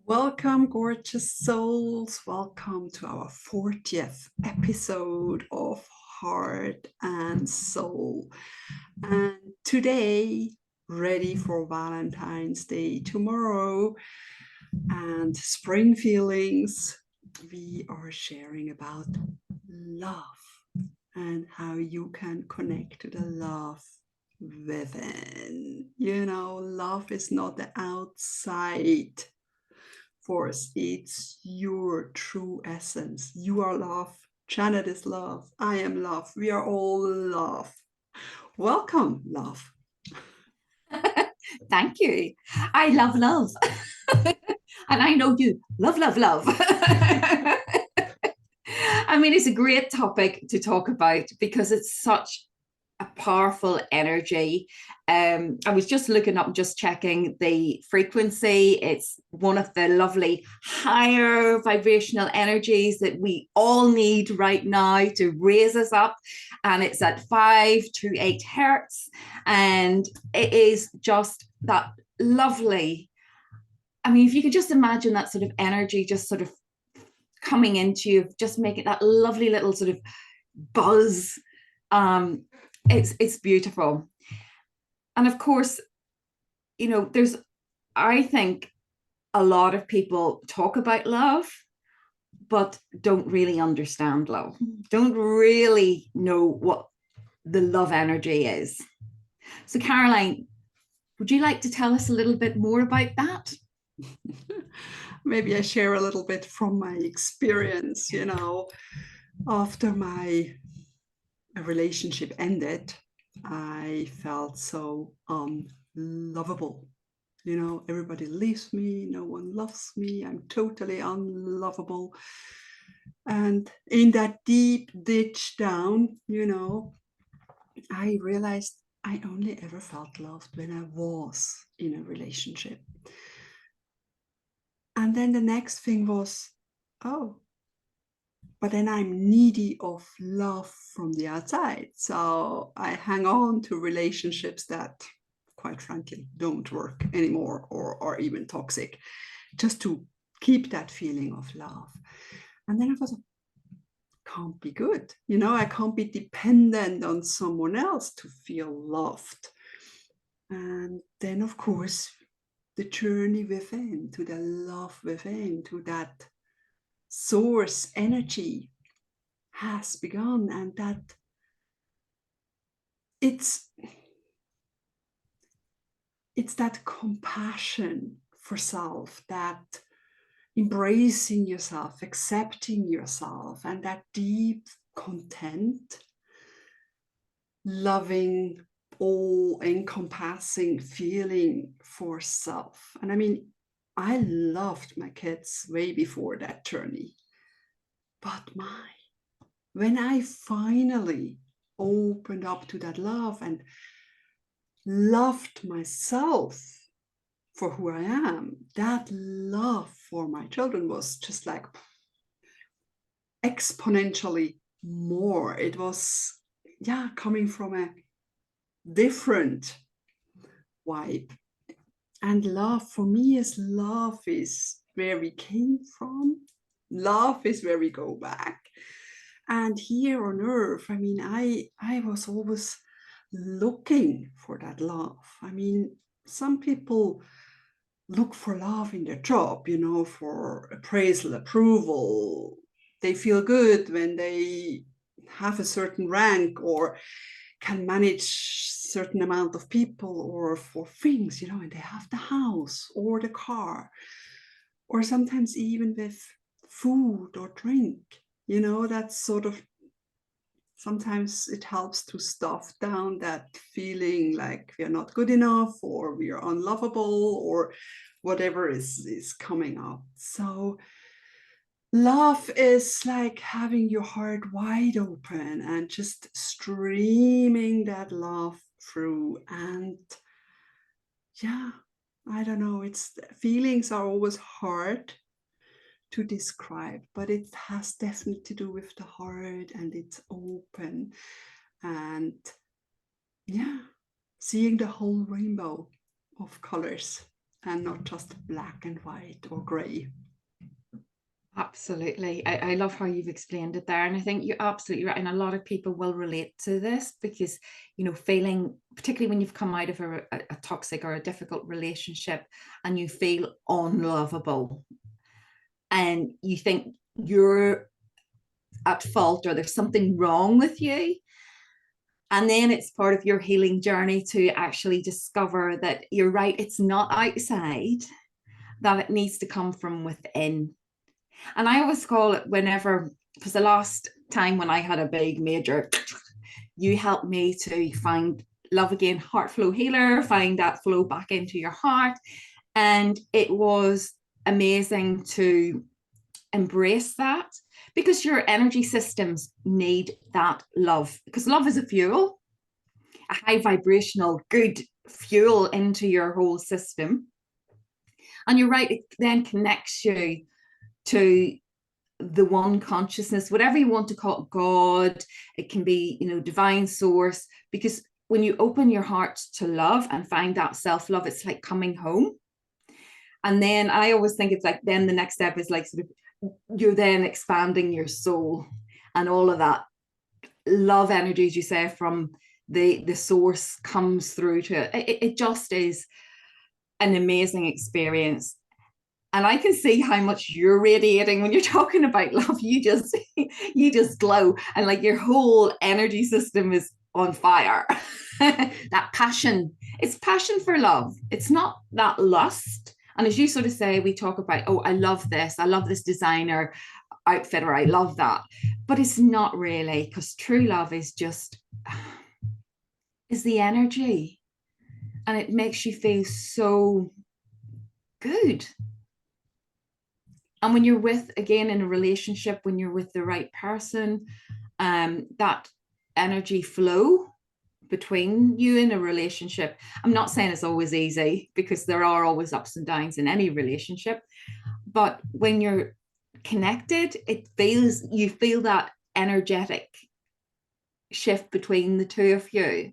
Welcome, gorgeous souls. Welcome to our 40th episode of Heart and Soul. And today, ready for Valentine's Day tomorrow and spring feelings, we are sharing about love and how you can connect to the love within. Love is not the outside force. It's your true essence. You are love. Janet is love. I am love. We are all love. Welcome, love. Thank you. I love love. And I know you love, love, love. I mean, it's a great topic to talk about because it's such a powerful energy. I was just looking up, just checking the frequency. It's one of the lovely higher vibrational energies that we all need right now to raise us up. And it's at 528 hertz. And it is just that lovely. I mean, if you could just imagine that sort of energy just sort of coming into you, just making that lovely little sort of buzz. It's beautiful. And of course, there's, I think, a lot of people talk about love but don't really understand love, don't really know what the love energy is. So Caroline, would you like to tell us a little bit more about that? Maybe I share a little bit from my experience. After my relationship ended, I felt so unlovable. Everybody leaves me, no one loves me, I'm totally unlovable. And in that deep ditch down, I realized I only ever felt loved when I was in a relationship. And then the next thing was, oh, but then I'm needy of love from the outside. So I hang on to relationships that, quite frankly, don't work anymore or are even toxic, just to keep that feeling of love. And then I was, can't be good. I can't be dependent on someone else to feel loved. And then, of course, the journey within, to the love within, to that source energy has begun. And that it's that compassion for self, that embracing yourself, accepting yourself, and that deep content, loving, all encompassing feeling for self. And I mean, I loved my kids way before that journey. But when I finally opened up to that love and loved myself for who I am, that love for my children was just like exponentially more. It was, coming from a different vibe. And love for me is where we came from. Love is where we go back. And here on earth, I mean, I was always looking for that love. I mean, some people look for love in their job, for appraisal, approval. They feel good when they have a certain rank or can manage certain amount of people, or for things, and they have the house or the car, or sometimes even with food or drink. That's sort of, sometimes it helps to stuff down that feeling like we are not good enough or we are unlovable or whatever is coming up. So love is like having your heart wide open and just streaming that love through. And yeah, I don't know, it's, feelings are always hard to describe, but it has definitely to do with the heart, and it's open, and yeah, seeing the whole rainbow of colors. and not just black and white or gray. Absolutely. I love how you've explained it there. And I think you're absolutely right. And a lot of people will relate to this because, you know, feeling, particularly when you've come out of a toxic or a difficult relationship and you feel unlovable and you think you're at fault or there's something wrong with you. And then it's part of your healing journey to actually discover that you're right, it's not outside, that it needs to come from within. And I always call it whenever, because the last time when I had a big major, you helped me to find love again, heart flow healer, find that flow back into your heart. And it was amazing to embrace that because your energy systems need that love, because love is a fuel, a high vibrational, good fuel into your whole system. And you're right, it then connects you to the one consciousness, whatever you want to call it, God, it can be, you know, divine source, because when you open your heart to love and find that self-love, it's like coming home. And then I always think it's like, then the next step is like sort of, you're then expanding your soul and all of that love energy, as you say, from the source comes through to it. It just is an amazing experience. And I can see how much you're radiating when you're talking about love. You just glow, and like your whole energy system is on fire. That passion, it's passion for love. It's not that lust. And as you sort of say, we talk about, oh, I love this designer outfit, or I love that. But it's not really, because true love is just is the energy. And it makes you feel so good. And when you're with, again, in a relationship, when you're with the right person, that energy flow between you in a relationship, I'm not saying it's always easy, because there are always ups and downs in any relationship, but when you're connected, you feel that energetic shift between the two of you.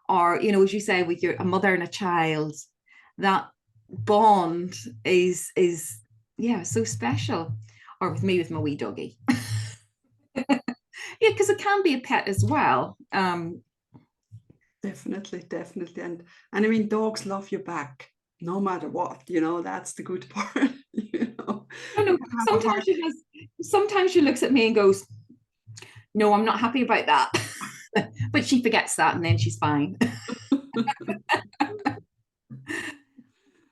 Or, you know, as you say, with a mother and a child, that bond is yeah, so special. Or with me, with my wee doggy. Yeah, because it can be a pet as well. Definitely, definitely. And I mean, dogs love you back no matter what, you know, that's the good part. You know, I know you have a heart. sometimes she looks at me and goes, no, I'm not happy about that. But she forgets that and then she's fine.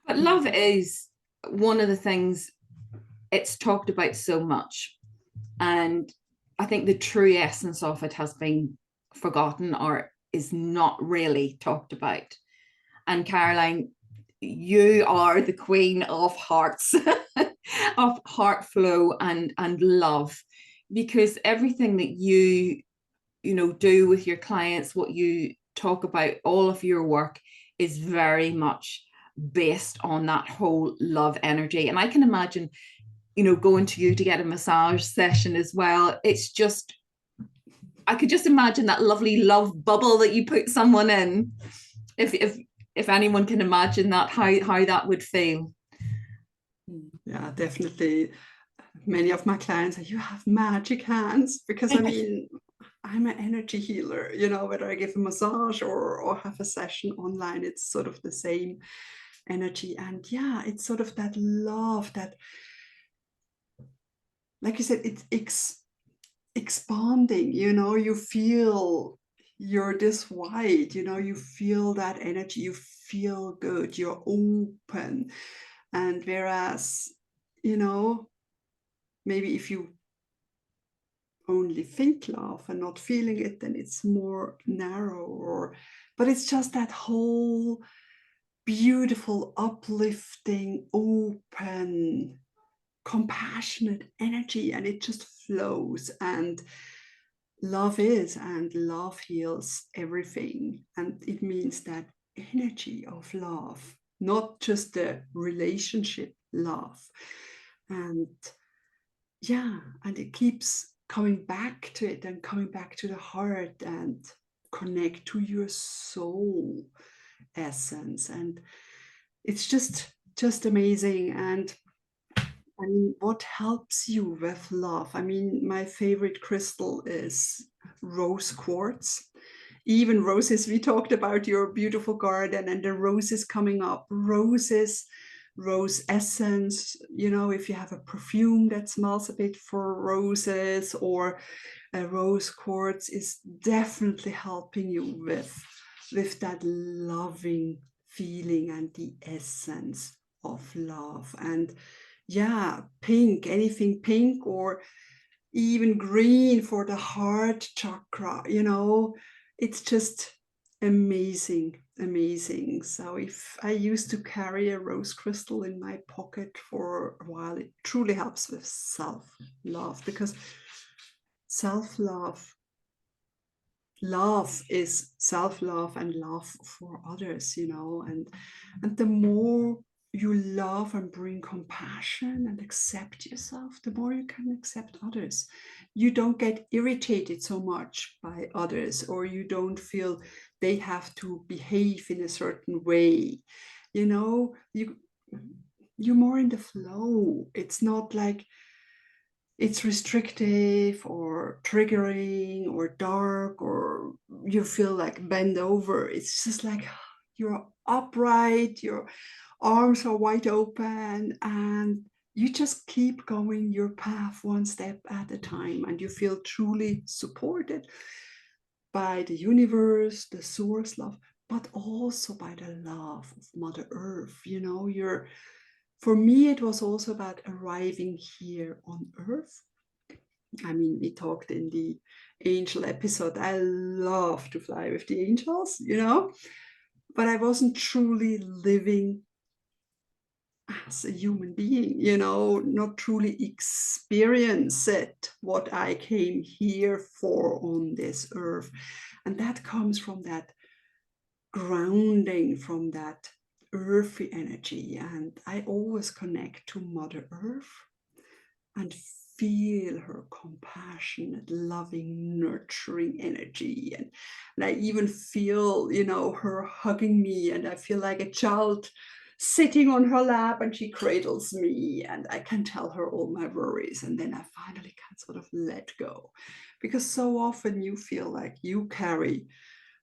But love is one of the things, it's talked about so much. And I think the true essence of it has been forgotten or is not really talked about. And Caroline, you are the queen of hearts, of heart flow and love, because everything that you know do with your clients, what you talk about, all of your work is very much based on that whole love energy. And I can imagine, you know, going to you to get a massage session as well. It's just, I could just imagine that lovely love bubble that you put someone in. If anyone can imagine that, how that would feel. Yeah, definitely. Many of my clients say, you have magic hands, because I mean, I'm an energy healer, you know, whether I give a massage or have a session online, it's sort of the same energy. And yeah, it's sort of that love that, like you said, it's expanding, you know, you feel you're this wide, you know, you feel that energy, you feel good, you're open. And whereas, you know, maybe if you only think love and not feeling it, then it's more narrow. Or but it's just that whole beautiful, uplifting, open, compassionate energy, and it just flows. And love heals everything. And it means that energy of love, not just the relationship love. And yeah, and it keeps coming back to it and coming back to the heart and connect to your soul essence. And it's just just amazing. And I mean, what helps you with love? I mean, my favorite crystal is rose quartz. Even roses, we talked about your beautiful garden and the roses coming up. Roses, rose essence, you know, if you have a perfume that smells a bit for roses, or a rose quartz is definitely helping you with that loving feeling and the essence of love. And yeah, pink, anything pink, or even green for the heart chakra, you know, it's just amazing, amazing. So if I used to carry a rose crystal in my pocket for a while, it truly helps with self-love, because self-love, love is self-love and love for others, you know. And the more you love and bring compassion and accept yourself, the more you can accept others. You don't get irritated so much by others, or you don't feel they have to behave in a certain way, you know. You're more in the flow. It's not like it's restrictive or triggering or dark, or you feel like bend over. It's just like you're upright, your arms are wide open, and you just keep going your path one step at a time, and you feel truly supported by the universe, the source love, but also by the love of Mother Earth. You know, for me, it was also about arriving here on Earth. I mean, we talked in the angel episode. I love to fly with the angels, you know, but I wasn't truly living as a human being, you know, not truly experience it, what I came here for on this earth. And that comes from that grounding, from that earthy energy. And I always connect to Mother Earth and feel her compassionate, loving, nurturing energy. And I even feel, you know, her hugging me, and I feel like a child sitting on her lap, and she cradles me, and I can tell her all my worries, and then I finally can sort of let go. Because so often you feel like you carry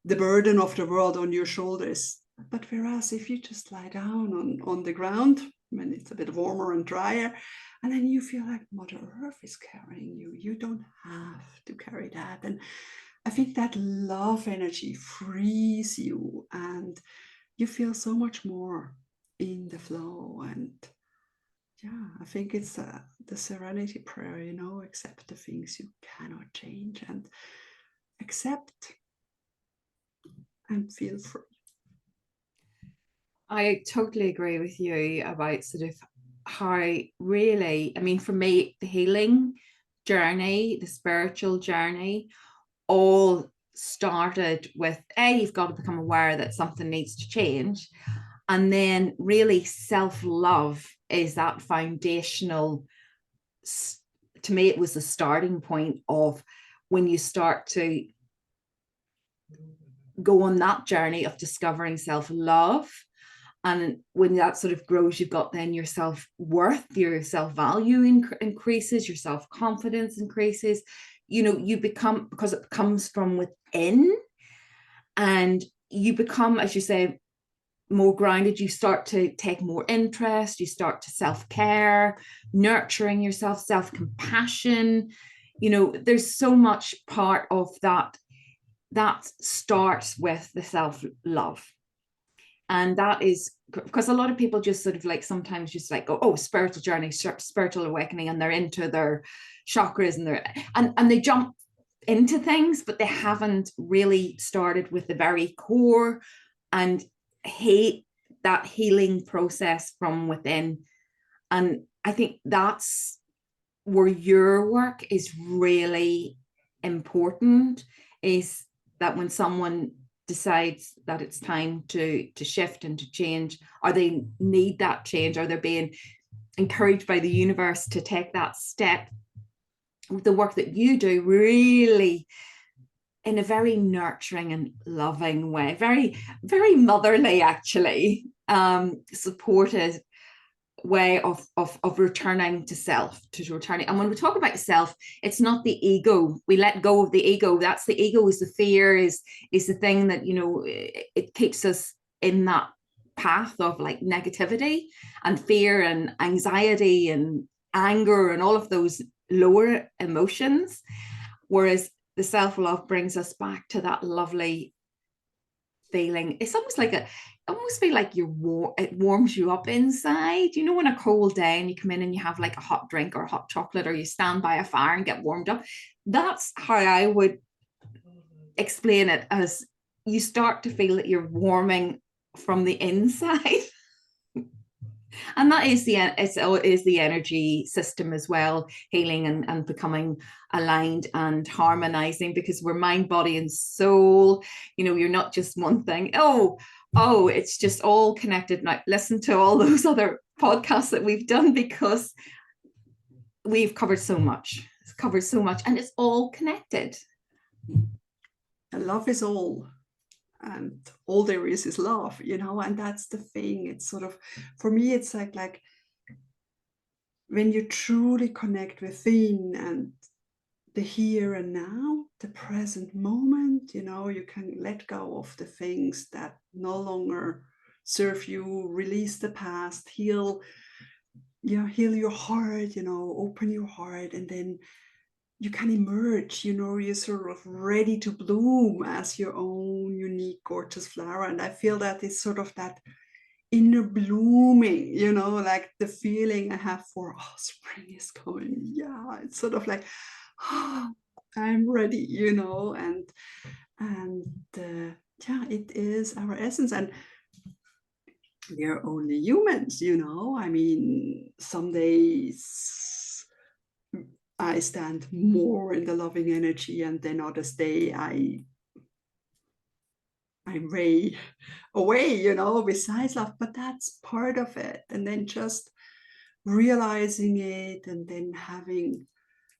the burden of the world on your shoulders. But whereas if you just lie down on the ground when it's a bit warmer and drier, and then you feel like Mother Earth is carrying you, you don't have to carry that. And I think that love energy frees you, and you feel so much more in the flow. And yeah, I think it's the serenity prayer, you know, accept the things you cannot change, and accept and feel free. I totally agree with you about sort of how really, I mean, for me, the healing journey, the spiritual journey, all started with you've got to become aware that something needs to change. And then really self-love is that foundational, to me, it was the starting point of when you start to go on that journey of discovering self-love. And when that sort of grows, you've got then your self-worth, your self-value increases, your self-confidence increases. You know, you become, because it comes from within, and you become, as you say, more grounded. You start to take more interest, you start to self-care, nurturing yourself, self-compassion. You know, there's so much part of that starts with the self-love. And that is because a lot of people just sort of like sometimes just like go, oh, spiritual journey, spiritual awakening, and they're into their chakras and they jump into things, but they haven't really started with the very core and hate that healing process from within. And I think that's where your work is really important, is that when someone decides that it's time to shift and to change, or they need that change, or they're being encouraged by the universe to take that step, the work that you do really in a very nurturing and loving way, very, very motherly, actually, supported. way of returning to self, to returning. And when we talk about self, it's not the ego. We let go of the ego. That's the ego, is the fear, is the thing that, you know, it keeps us in that path of like negativity and fear and anxiety and anger and all of those lower emotions. Whereas the self-love brings us back to that lovely feeling. It's almost like a, almost feel like you're warm, it warms you up inside. You know, on a cold day and you come in and you have like a hot drink or a hot chocolate, or you stand by a fire and get warmed up. That's how I would explain it, as you start to feel that you're warming from the inside. And that is the energy system as well, healing and becoming aligned and harmonizing, because we're mind, body, and soul. You know, you're not just one thing. Oh, it's just all connected. Now listen to all those other podcasts that we've done, because we've covered so much. It's covered so much, and it's all connected. And love is all. And all there is love, you know, and that's the thing. It's sort of, for me, it's like when you truly connect within and the here and now, the present moment, you know, you can let go of the things that no longer serve you, release the past, heal your heart, you know, open your heart, and then you can emerge, you know, you're sort of ready to bloom as your own unique, gorgeous flower. And I feel that it's sort of that inner blooming, you know, like the feeling I have for, oh, spring is coming. Yeah, it's sort of like, oh, I'm ready, you know, and yeah, it is our essence. And we are only humans, you know. I mean, some days I stand more in the loving energy, and then others day I'm way away, you know, besides love. But that's part of it. And then just realizing it, and then having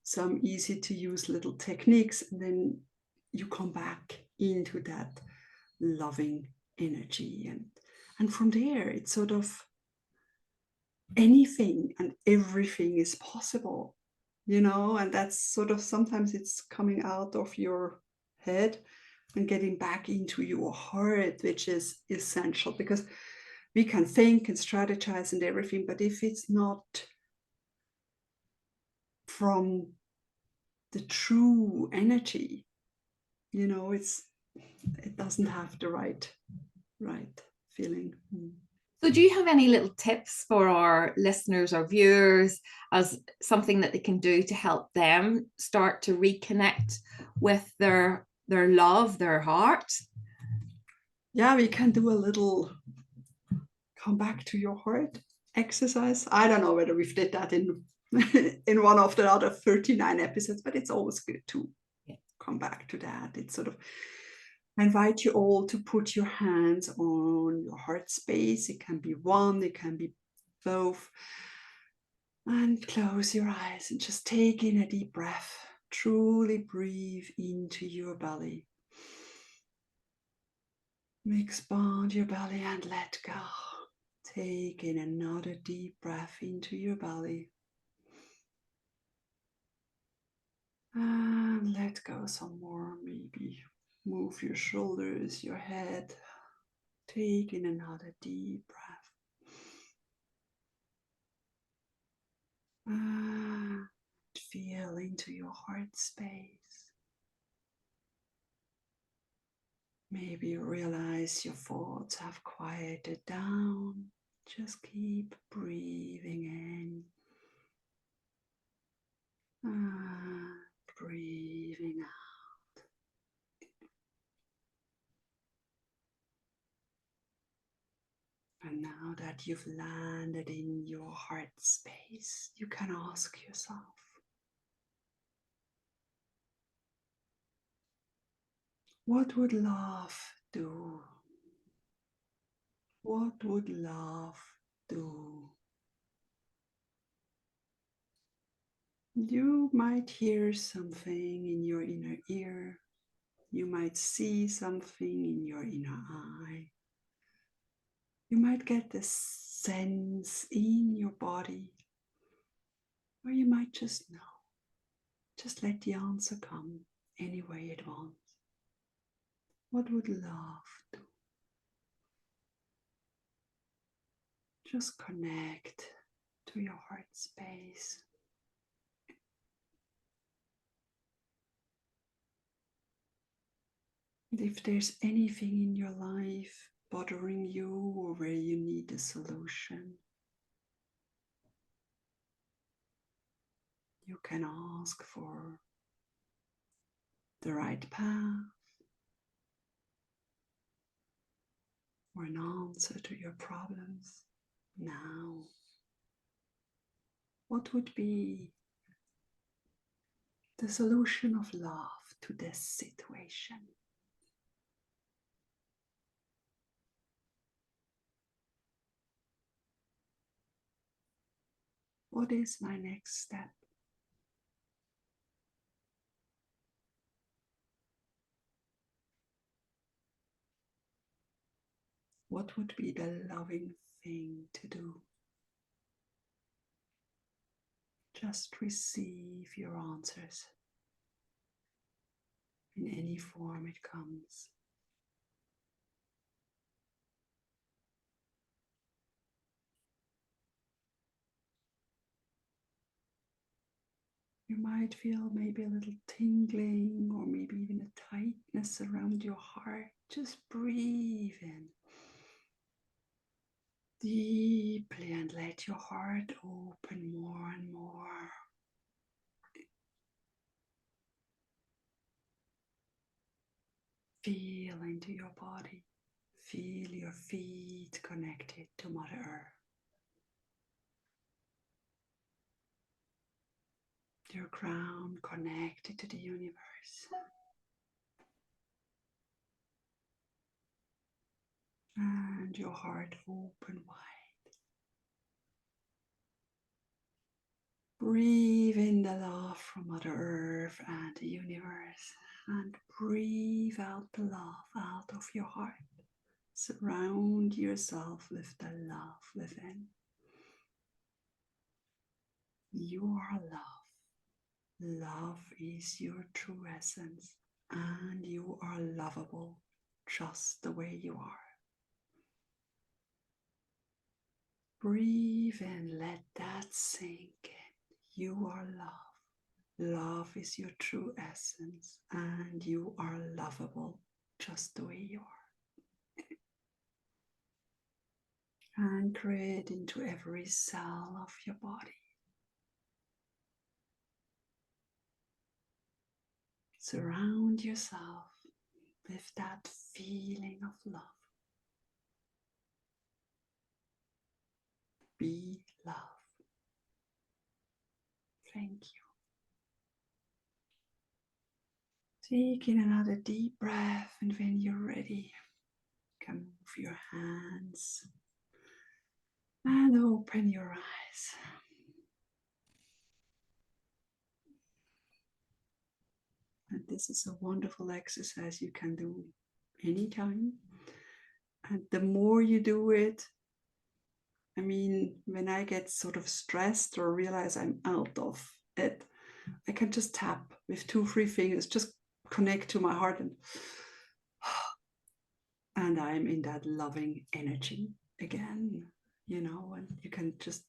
some easy to use little techniques, and then you come back into that loving energy, and from there it's sort of anything and everything is possible, you know. And that's sort of, sometimes it's coming out of your head and getting back into your heart, which is essential, because we can think and strategize and everything, but if it's not from the true energy, you know, it doesn't have the right feeling. So, do you have any little tips for our listeners or viewers, as something that they can do to help them start to reconnect with their love, their heart? Yeah, we can do a little come back to your heart exercise. I don't know whether we've did that in in one of the other 39 episodes, but it's always good to come back to that. It's sort of, I invite you all to put your hands on your heart space. It can be one, it can be both. And close your eyes and just take in a deep breath. Truly breathe into your belly. Expand your belly and let go. Take in another deep breath into your belly. And let go some more. Maybe move your shoulders, your head. Take in another deep breath. And feel into your heart space. Maybe you realize your thoughts have quieted down. Just keep breathing in and breathing out. And now that you've landed in your heart space, you can ask yourself, what would love do? What would love do? You might hear something in your inner ear. You might see something in your inner eye. You might get a sense in your body, or you might just know. Just let the answer come any way it wants. What would love do? Just connect to your heart space. And if there's anything in your life bothering you or where you need a solution, you can ask for the right path or an answer to your problems now. What would be the solution of love to this situation? What is my next step? What would be the loving thing to do? Just receive your answers in any form it comes. You might feel maybe a little tingling or maybe even a tightness around your heart. Just breathe in deeply and let your heart open more and more. Feel into your body. Feel your feet connected to Mother Earth. Your crown connected to the universe. And your heart open wide. Breathe in the love from Mother Earth and the universe. And breathe out the love out of your heart. Surround yourself with the love within. You are love. Love is your true essence. And you are lovable just the way you are. Breathe in, let that sink in. You are love. Love is your true essence, and you are lovable just the way you are. Anchor it into every cell of your body. Surround yourself with that feeling of love. Be love. Thank you. Take in another deep breath, and when you're ready, you can move your hands and open your eyes. And this is a wonderful exercise you can do anytime. And the more you do it, I mean, when I get sort of stressed or realize I'm out of it, I can just tap with 2-3 fingers, just connect to my heart, and I'm in that loving energy again, you know, and you can just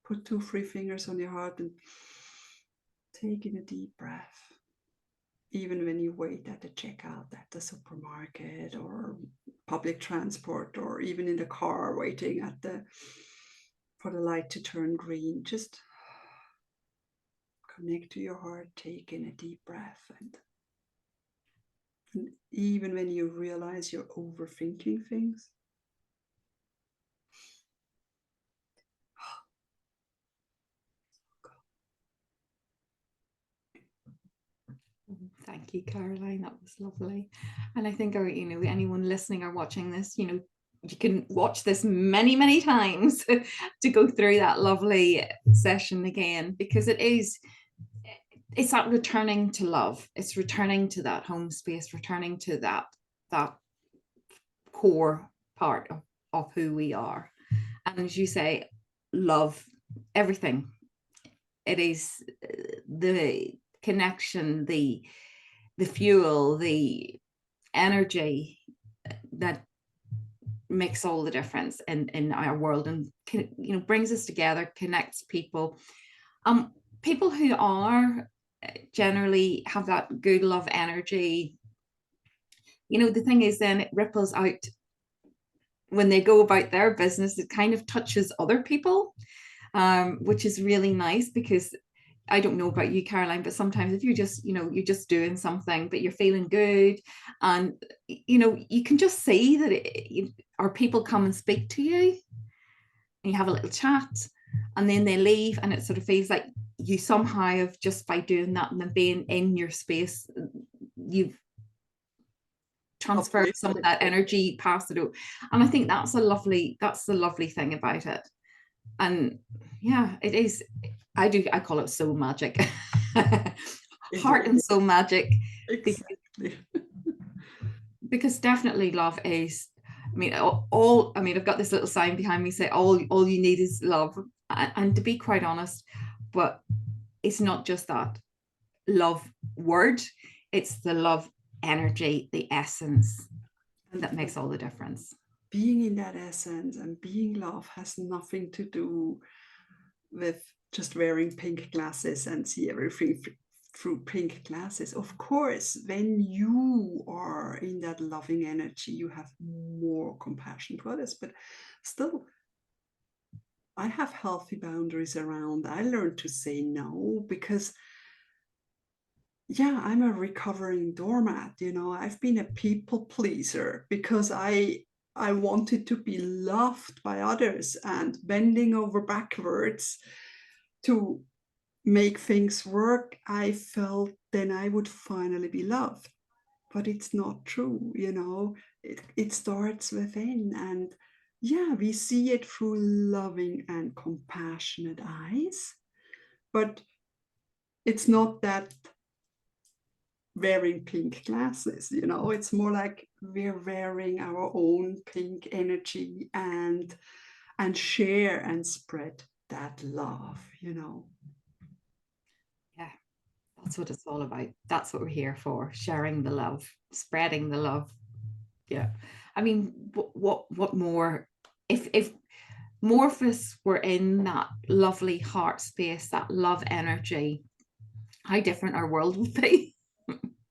put 2-3 fingers on your heart and take in a deep breath. Even when you wait at the checkout at the supermarket or public transport, or even in the car waiting for the light to turn green, just connect to your heart, take in a deep breath, and even when you realize you're overthinking things, Thank you, Caroline. That was lovely. And I think, anyone listening or watching this, you can watch this many, many times to go through that lovely session again, because it's that returning to love. It's returning to that home space, returning to that core part of who we are. And as you say, love, everything. It is the connection, the fuel, the energy that makes all the difference in our world, and brings us together, connects people. People who are generally have that good love energy, the thing is, then it ripples out when they go about their business. It kind of touches other people, which is really nice, because I don't know about you, Caroline, but sometimes if you're just doing something, but you're feeling good, and you can just see that or people come and speak to you, and you have a little chat, and then they leave, and it sort of feels like you somehow have, just by doing that and then being in your space, you've transferred some of that energy past it. And I think that's the lovely thing about it. And yeah, it is. I call it soul magic. Heart and soul magic. Exactly. Because definitely love is, I've got this little sign behind me say all you need is love. And to be quite honest, but it's not just that love word, it's the love energy, the essence, that makes all the difference. Being in that essence and being love has nothing to do with just wearing pink glasses and see everything through pink glasses. Of course, when you are in that loving energy, you have more compassion to others, but still, I have healthy boundaries around. I learned to say no, because yeah, I'm a recovering doormat. I've been a people pleaser because I wanted to be loved by others, and bending over backwards to make things work, I felt then I would finally be loved. But it's not true. It starts within. And yeah, we see it through loving and compassionate eyes, but it's not that wearing pink glasses. It's more like we're wearing our own pink energy, and share and spread that love. Yeah, that's what it's all about. That's what we're here for, sharing the love, spreading the love. Yeah, I mean, what more, if more of us were in that lovely heart space, that love energy, how different our world would be.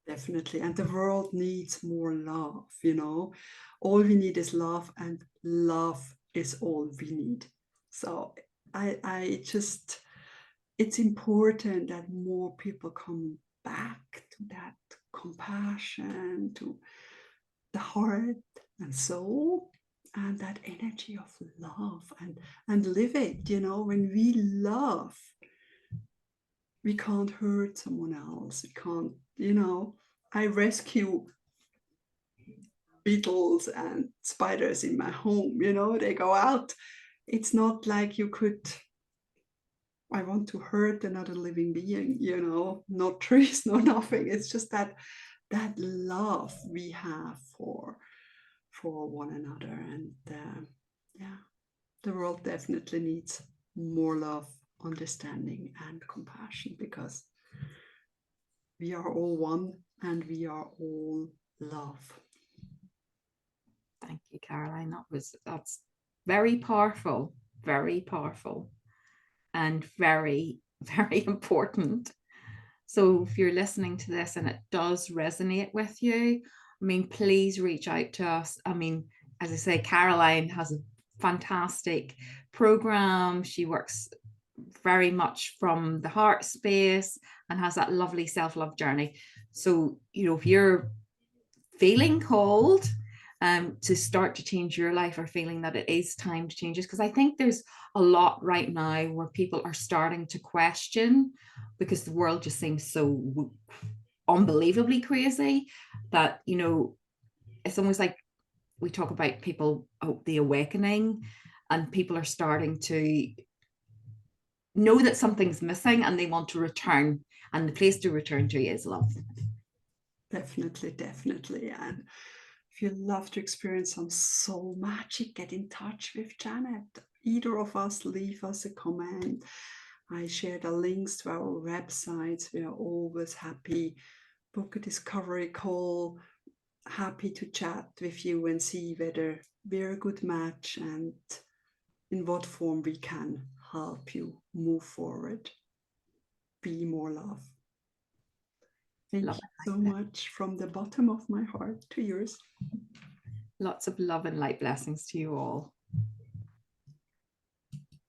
Definitely. And the world needs more love. All we need is love, and love is all we need. So I just, it's important that more people come back to that compassion, to the heart and soul, and that energy of love, and live it. When we love, we can't hurt someone else. We can't, I rescue beetles and spiders in my home. They go out. It's not like I want to hurt another living being, not trees, no nothing. It's just that love we have for one another. And yeah, the world definitely needs more love, understanding, and compassion, because we are all one, and we are all love. Thank you, Caroline. That's very powerful, and very, very important. So if you're listening to this and it does resonate with you, please reach out to us. As I say, Caroline has a fantastic program. She works very much from the heart space and has that lovely self-love journey. So, if you're feeling called to start to change your life, or feeling that it is time to change it, because I think there's a lot right now where people are starting to question, because the world just seems so unbelievably crazy, that it's almost like we talk about people, the awakening, and people are starting to know that something's missing and they want to return, and the place to return to is love. Definitely. And if you love to experience some soul magic, get in touch with Janet. either of us, leave us a comment. I share the links to our websites. We are always happy. Book a discovery call. Happy to chat with you and see whether we're a good match and in what form we can help you move forward. Be more love. Thank you so much from the bottom of my heart to yours. Lots of love and light blessings to you all.